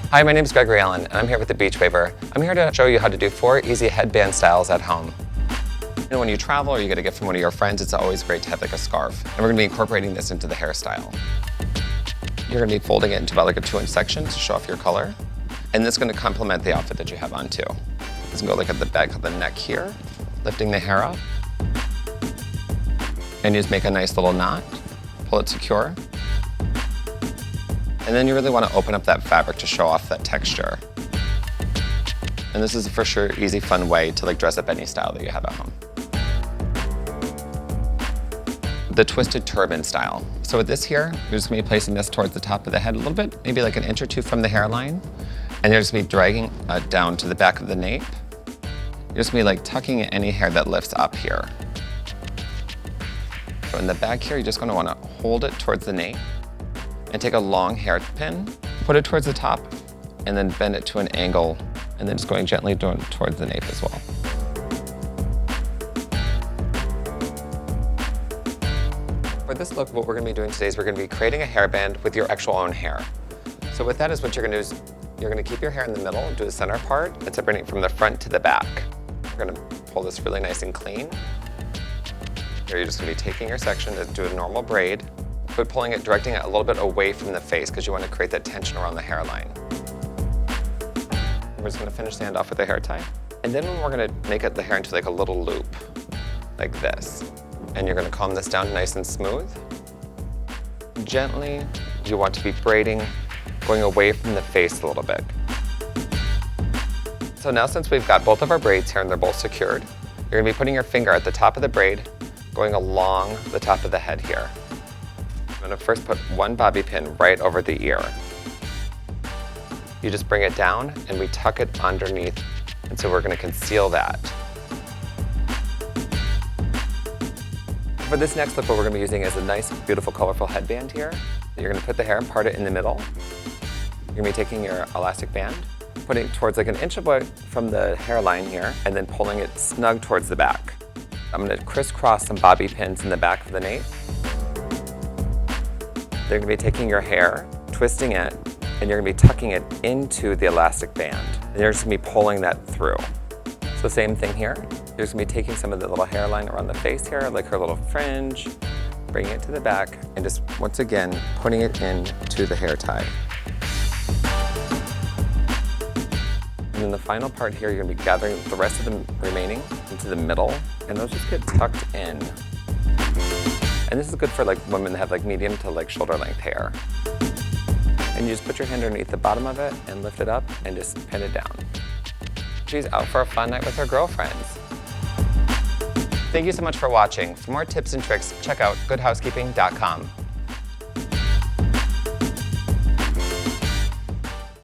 Hi, my name is Gregory Alan, and I'm here with the Beachwaver. I'm here to show you how to do 4 easy headband styles at home. You know, when you travel or you get a gift from one of your friends, it's always great to have like a scarf. And we're gonna be incorporating this into the hairstyle. You're gonna be folding it into about like a 2-inch section to show off your color. And this is gonna complement the outfit that you have on too. It's gonna go like at the back of the neck here, lifting the hair up. And you just make a nice little knot, pull it secure. And then you really want to open up that fabric to show off that texture. And this is for sure easy, fun way to like dress up any style that you have at home. The twisted turban style. So with this here, you're just gonna be placing this towards the top of the head a little bit, maybe like an inch or 2 from the hairline. And you're just gonna be dragging down to the back of the nape. You're just gonna be like tucking in any hair that lifts up here. So in the back here, you're just gonna wanna hold it towards the nape and take a long hairpin, put it towards the top, and then bend it to an angle, and then just going gently down towards the nape as well. For this look, what we're gonna be doing today is we're gonna be creating a hairband with your actual own hair. So with that is what you're gonna do is you're gonna keep your hair in the middle, do the center part, and separating it from the front to the back. You're gonna pull this really nice and clean. Here you're just gonna be taking your section to do a normal braid, but pulling it, directing it a little bit away from the face because you want to create that tension around the hairline. We're just going to finish the end off with a hair tie. And then we're going to make the hair into like a little loop, like this. And you're going to comb this down nice and smooth. Gently, you want to be braiding, going away from the face a little bit. So now since we've got both of our braids here and they're both secured, you're going to be putting your finger at the top of the braid, going along the top of the head here. I'm going to first put one bobby pin right over the ear. You just bring it down and we tuck it underneath, and so we're going to conceal that. For this next look, what we're going to be using is a nice, beautiful, colorful headband here. You're going to put the hair, part it in the middle. You're going to be taking your elastic band, putting it towards like an inch away from the hairline here, and then pulling it snug towards the back. I'm going to crisscross some bobby pins in the back of the nape. They're going to be taking your hair, twisting it, and you're going to be tucking it into the elastic band. And you're just going to be pulling that through. So same thing here. You're just going to be taking some of the little hairline around the face here, like her little fringe, bringing it to the back, and just once again, putting it into the hair tie. And then the final part here, you're going to be gathering the rest of the remaining into the middle, and those just get tucked in. And this is good for like women that have like medium to like shoulder length hair. And you just put your hand underneath the bottom of it and lift it up and just pin it down. She's out for a fun night with her girlfriends. Thank you so much for watching. For more tips and tricks, check out goodhousekeeping.com.